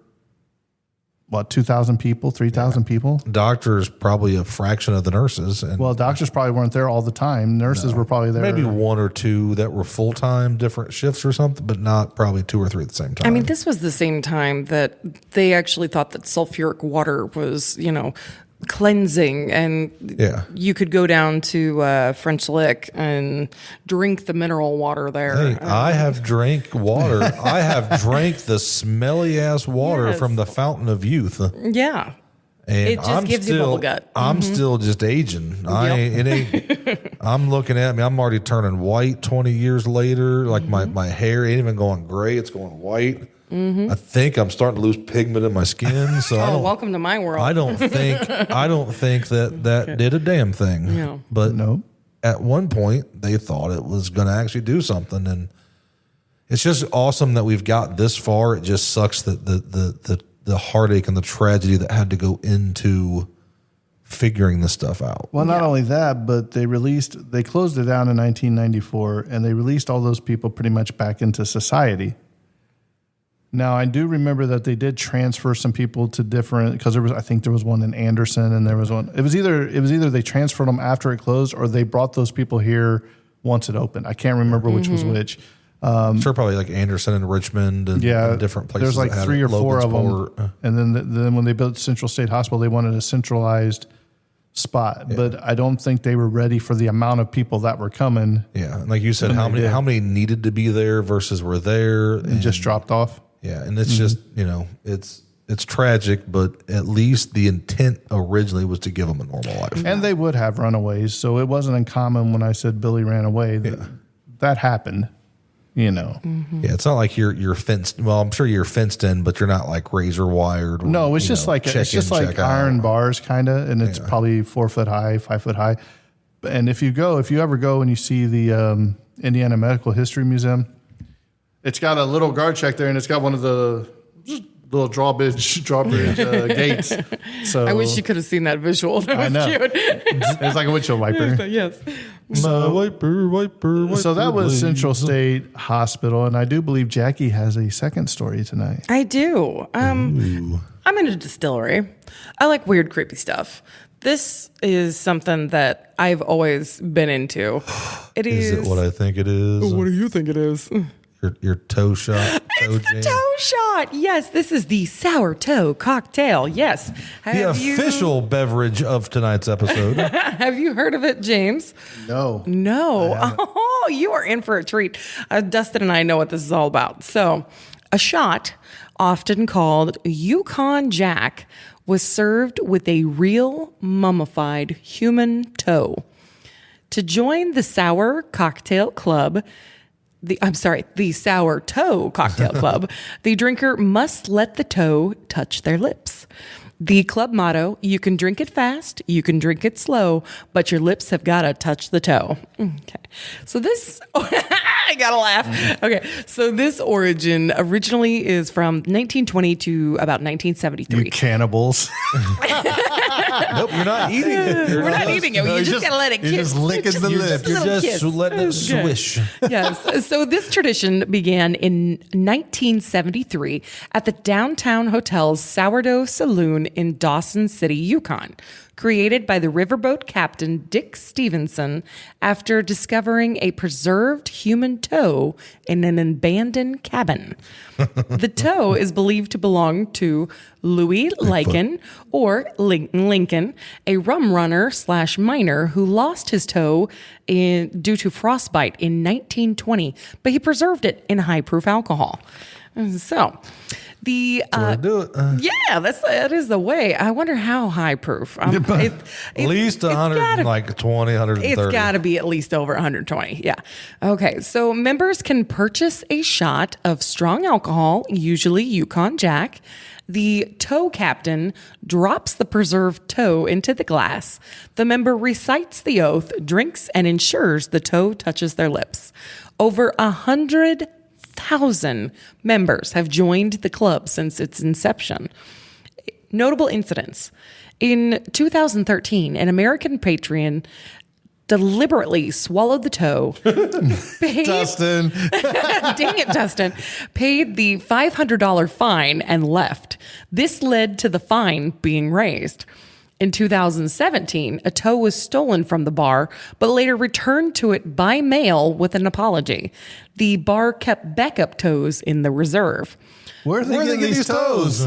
Speaker 1: 2,000 people, 3,000 people?
Speaker 2: Doctors probably a fraction of the nurses. And
Speaker 1: doctors probably weren't there all the time. Nurses were probably there.
Speaker 2: Maybe one or two that were full-time, different shifts or something, but not probably two or three at the same time.
Speaker 4: I mean, this was the same time that they actually thought that sulfuric water was, cleansing, and you could go down to French Lick and drink the mineral water there.
Speaker 2: Hey, I have drank water. I have drank the smelly ass water from the fountain of youth.
Speaker 4: Yeah.
Speaker 2: And
Speaker 4: it just gives you bubble gut.
Speaker 2: I'm still just aging. I'm looking at me. I'm already turning white 20 years later. Like my hair ain't even going gray. It's going white. Mm-hmm. I think I'm starting to lose pigment in my skin. So
Speaker 4: welcome to my world.
Speaker 2: I don't think that did a damn thing.
Speaker 4: Yeah.
Speaker 2: But at one point they thought it was going to actually do something, and it's just awesome that we've got this far. It just sucks that the heartache and the tragedy that had to go into figuring this stuff out.
Speaker 1: Well, not only that, but they closed it down in 1994, and they released all those people pretty much back into society. Now, I do remember that they did transfer some people to different, because I think there was one in Anderson, and there was one. It was either they transferred them after it closed, or they brought those people here once it opened. I can't remember which was which.
Speaker 2: Sure, probably like Anderson and Richmond and different places.
Speaker 1: There's like 3 or 4 of them. And then when they built Central State Hospital, they wanted a centralized spot, but I don't think they were ready for the amount of people that were coming
Speaker 2: Yeah, and like you said, how many needed to be there versus were there,
Speaker 1: and just dropped off.
Speaker 2: Yeah, and it's just it's tragic, but at least the intent originally was to give them a normal life.
Speaker 1: And they would have runaways, so it wasn't uncommon when I said Billy ran away. That happened,
Speaker 2: Yeah, it's not like you're fenced. Well, I'm sure you're fenced in, but you're not like razor wired.
Speaker 1: No, it's just like iron bars, kind of, and it's probably 4 foot high, 5 foot high. And if you ever go and you see the Indiana Medical History Museum, it's got a little guard check there, and it's got one of the little drawbridge gates. So
Speaker 4: I wish you could have seen that visual. That was
Speaker 1: I know.
Speaker 4: cute.
Speaker 1: It's like a windshield wiper.
Speaker 4: Yes.
Speaker 2: My wiper.
Speaker 1: So that was Central State Hospital, and I do believe Jackie has a second story tonight.
Speaker 3: I do. I'm in a distillery. I like weird, creepy stuff. This is something that I've always been into.
Speaker 2: Is it what I think it is?
Speaker 4: What do you think it is?
Speaker 2: Your toe shot.
Speaker 3: It's the toe shot. Yes, this is the sour toe cocktail. Yes.
Speaker 2: The official beverage of tonight's episode.
Speaker 3: Have you heard of it, James?
Speaker 1: No.
Speaker 3: Oh, you are in for a treat. Dustin and I know what this is all about. So, a shot, often called Yukon Jack, was served with a real mummified human toe. To join the Sour Cocktail Club, the Sour Toe Cocktail Club, the drinker must let the toe touch their lips. The club motto, you can drink it fast, you can drink it slow, but your lips have got to touch the toe. Okay. So this, I got to laugh. Okay. So this originally is from 1920 to about 1973.
Speaker 1: You cannibals.
Speaker 2: Nope, you're not eating it.
Speaker 3: We're not eating it. You just got to let it kiss.
Speaker 1: You're just licking the lip.
Speaker 2: You're just
Speaker 3: kiss.
Speaker 2: letting it
Speaker 3: Okay.
Speaker 2: swish.
Speaker 3: Yes. So this tradition began in 1973 at the Downtown Hotel's Sourdough Saloon in Dawson City, Yukon, created by the riverboat captain Dick Stevenson after discovering a preserved human toe in an abandoned cabin. The toe is believed to belong to Louis Lincoln, or Lincoln, a rum runner / miner who lost his toe due to frostbite in 1920, but he preserved it in high-proof alcohol. So,
Speaker 2: Do it.
Speaker 3: that is the way. I wonder how high proof.
Speaker 2: At least 120, 130.
Speaker 3: It's got to be at least over 120. Yeah. Okay. So members can purchase a shot of strong alcohol, usually Yukon Jack. The toe captain drops the preserved toe into the glass. The member recites the oath, drinks, and ensures the toe touches their lips. Over 100,000 members have joined the club since its inception. Notable incidents. In 2013, an American patron deliberately swallowed the toe.
Speaker 1: Dustin.
Speaker 3: Dang it, Dustin. Paid the $500 fine and left. This led to the fine being raised. In 2017, a toe was stolen from the bar, but later returned to it by mail with an apology. The bar kept backup toes in the reserve.
Speaker 1: Where are they getting these toes?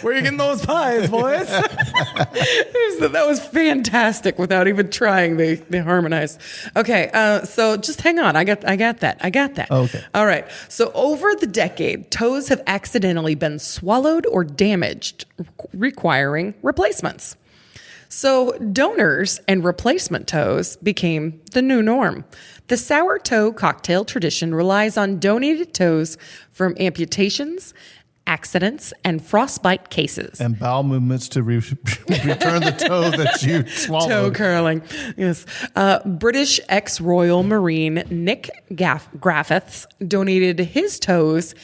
Speaker 3: Where are you getting those pies, boys? That was fantastic without even trying. They harmonized. Okay, so just hang on. I got that.
Speaker 1: Okay.
Speaker 3: All right. So over the decade, toes have accidentally been swallowed or damaged, requiring replacements. So donors and replacement toes became the new norm. The sour toe cocktail tradition relies on donated toes from amputations, accidents, and frostbite cases.
Speaker 1: And bowel movements to return the toe that you swallowed.
Speaker 3: Toe curling, yes. British ex-Royal Marine Nick Griffiths donated his toes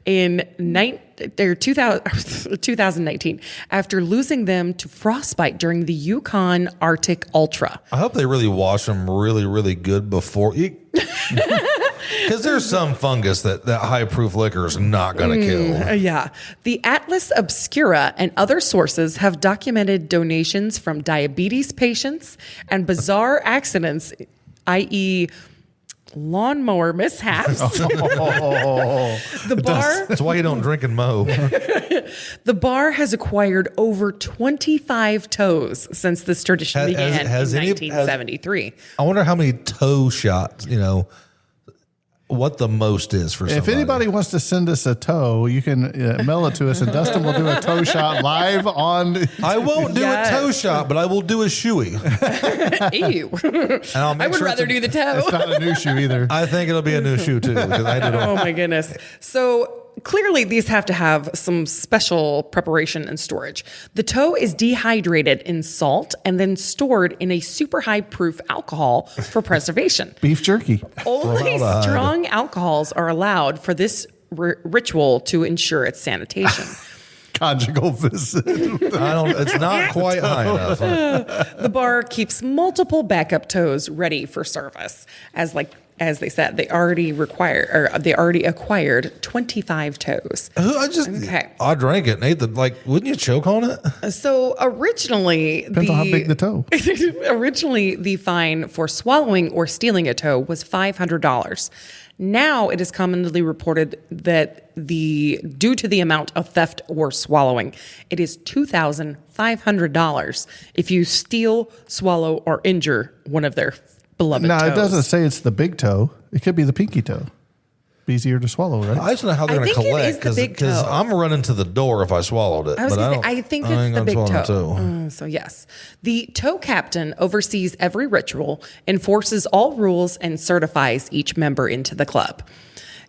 Speaker 3: in 2019 after losing them to frostbite during the Yukon Arctic Ultra.
Speaker 2: I hope they really wash them really, really good before. Because there's some fungus that high-proof liquor is not going to kill.
Speaker 3: Yeah. The Atlas Obscura and other sources have documented donations from diabetes patients and bizarre accidents, i.e., lawnmower mishaps. The bar
Speaker 2: That's why you don't drink and mow.
Speaker 3: the bar has acquired over 25 toes since this tradition began in 1973.
Speaker 2: I wonder how many toe shots, what the most is for somebody.
Speaker 1: If anybody wants to send us a toe, you can mail it to us, and Dustin will do a toe shot live on.
Speaker 2: I won't do a toe shot, but I will do a shoey.
Speaker 3: Ew.
Speaker 2: And
Speaker 3: I would rather do the toe.
Speaker 1: It's not a new shoe either.
Speaker 2: I think it'll be a new shoe too. Because I did
Speaker 3: Oh my goodness. So clearly these have to have some special preparation and storage. The toe is dehydrated in salt and then stored in a super high proof alcohol for preservation.
Speaker 1: Beef jerky.
Speaker 3: Only
Speaker 2: Formaldehyde.
Speaker 3: strong alcohols are allowed for this ritual to ensure its sanitation.
Speaker 1: Conjugal visit.
Speaker 2: It's not quite high enough.
Speaker 3: The bar keeps multiple backup toes ready for service. As they said, they already acquired 25 toes.
Speaker 2: I drank it and ate wouldn't you choke on it?
Speaker 3: So originally,
Speaker 1: Depends on how big the toe.
Speaker 3: originally the fine for swallowing or stealing a toe was $500. Now it is commonly reported that due to the amount of theft or swallowing, it is $2,500 if you steal, swallow, or injure one of their beloved
Speaker 1: No,
Speaker 3: toes.
Speaker 1: it doesn't say it's the big toe. It could be the pinky toe. Be easier to swallow, right?
Speaker 2: I just don't know how they're
Speaker 3: I
Speaker 2: going to
Speaker 3: think it
Speaker 2: collect
Speaker 3: is the big
Speaker 2: because
Speaker 3: toe.
Speaker 2: I'm running to the door if I swallowed it.
Speaker 3: I was
Speaker 2: but
Speaker 3: going to say, I think it's the big toe. So yes, the toe captain oversees every ritual, enforces all rules, and certifies each member into the club.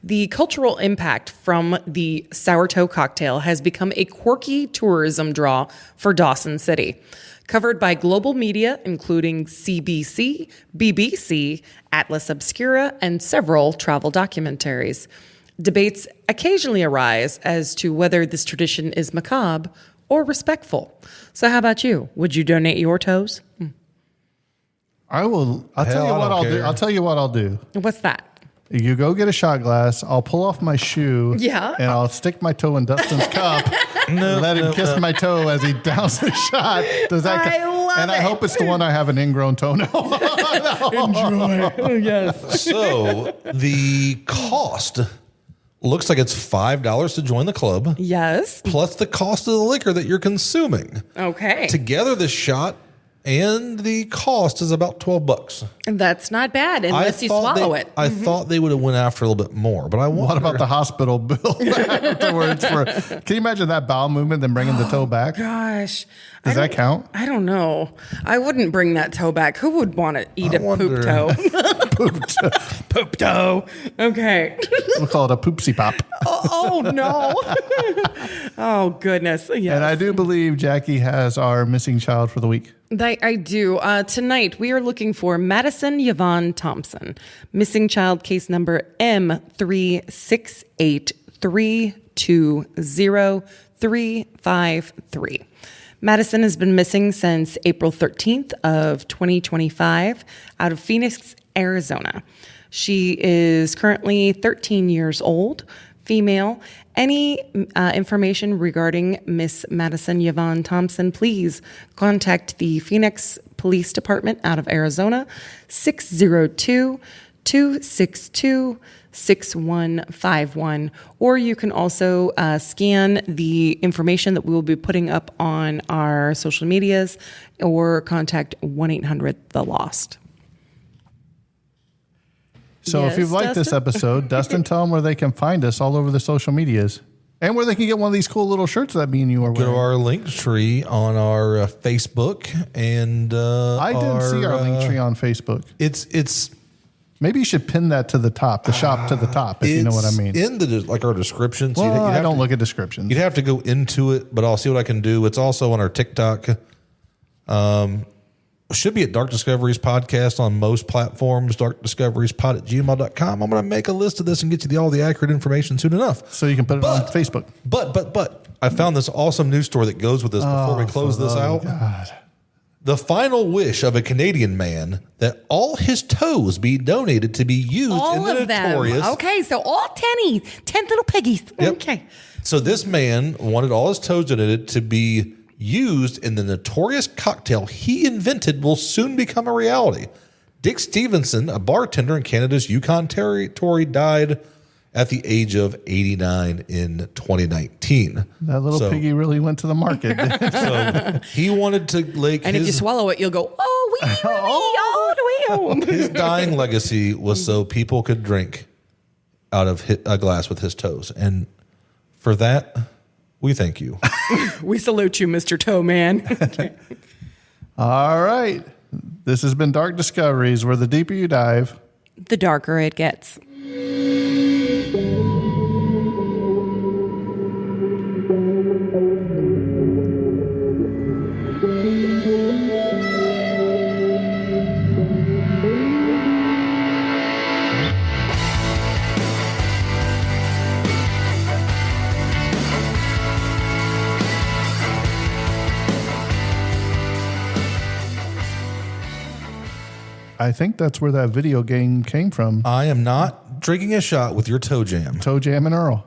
Speaker 3: The cultural impact from the sour toe cocktail has become a quirky tourism draw for Dawson City. Covered by global media, including CBC, BBC, Atlas Obscura, and several travel documentaries. Debates occasionally arise as to whether this tradition is macabre or respectful. So how about you? Would you donate your toes?
Speaker 1: I'll tell you what I'll do. I'll tell you what I'll do.
Speaker 3: What's that?
Speaker 1: You go get a shot glass. I'll pull off my shoe.
Speaker 3: Yeah.
Speaker 1: And I'll stick my toe in Dustin's cup. Let him kiss my toe as he downs the shot. Does that?
Speaker 3: I love
Speaker 1: and I
Speaker 3: it.
Speaker 1: hope it's the one I have an ingrown toenail.
Speaker 3: Enjoy. Yes.
Speaker 2: So the cost looks like it's $5 to join the club,
Speaker 3: Yes.
Speaker 2: plus the cost of the liquor that you're consuming.
Speaker 3: Okay.
Speaker 2: Together, the shot and the cost is about $12.
Speaker 3: That's not bad unless you swallow it.
Speaker 2: I thought they would have went after a little bit more, but I wonder.
Speaker 1: What about the hospital bill afterwards? Can you imagine that bowel movement, then bringing the toe back?
Speaker 3: Gosh.
Speaker 1: Does that count?
Speaker 3: I don't know. I wouldn't bring that toe back. Who would want to eat a poop
Speaker 2: wonder.
Speaker 3: toe? Poop toe. Okay.
Speaker 1: We'll call it a poopsie pop.
Speaker 3: Oh no. Oh goodness. Yes.
Speaker 1: And I do believe Jackie has our missing child for the week.
Speaker 3: I do. Tonight, we are looking for Madison Yvonne Thompson. Missing child case number M368320353. Madison has been missing since April 13th of 2025 out of Phoenix, Arizona. She is currently 13 years old, female. Any information regarding Miss Madison Yvonne Thompson, please contact the Phoenix Police Department out of Arizona, 602-262-6151. Or you can also scan the information that we will be putting up on our social medias or contact 1-800-THE-LOST.
Speaker 1: So if
Speaker 3: Yes,
Speaker 1: you've liked this
Speaker 3: Dustin?
Speaker 1: episode, Dustin, tell them where they can find us all over the social medias and where they can get one of these cool little shirts that me and you are
Speaker 2: Go to
Speaker 1: wearing.
Speaker 2: our link tree on our Facebook, and
Speaker 1: I didn't see our link tree on Facebook.
Speaker 2: It's
Speaker 1: Maybe you should pin that to the top, the shop to the top, if you know what I mean.
Speaker 2: in our description. So
Speaker 1: Well, I
Speaker 2: have
Speaker 1: don't
Speaker 2: to-
Speaker 1: look at descriptions.
Speaker 2: You'd have to go into it, but I'll see what I can do. It's also on our TikTok. Should be at Dark Discoveries Podcast on most platforms, darkdiscoveriespod@gmail.com. I'm going to make a list of this and get you all the accurate information soon enough.
Speaker 1: So you can put it on Facebook.
Speaker 2: But I found this awesome news story that goes with this before we close this out.
Speaker 1: God.
Speaker 2: The final wish of a Canadian man that all his toes be donated to be used in
Speaker 3: All
Speaker 2: the
Speaker 3: of them.
Speaker 2: notorious.
Speaker 3: Okay, so all 10 little piggies.
Speaker 2: Yep.
Speaker 3: Okay.
Speaker 2: So this man wanted all his toes donated to be used in the notorious cocktail he invented will soon become a reality. Dick Stevenson, a bartender in Canada's Yukon Territory, died at the age of 89 in 2019.
Speaker 1: That little piggy really went to the market.
Speaker 2: So he wanted to
Speaker 3: And if you swallow it, you'll go, oh,
Speaker 2: his dying legacy was so people could drink out of a glass with his toes. And for that, we thank you.
Speaker 3: We salute you, Mr. Toe Man.
Speaker 1: All right. This has been Dark Discoveries, where the deeper you dive,
Speaker 3: The darker it gets.
Speaker 1: I think that's where that video game came from.
Speaker 2: I am not drinking a shot with your toe jam.
Speaker 1: Toe Jam and Earl.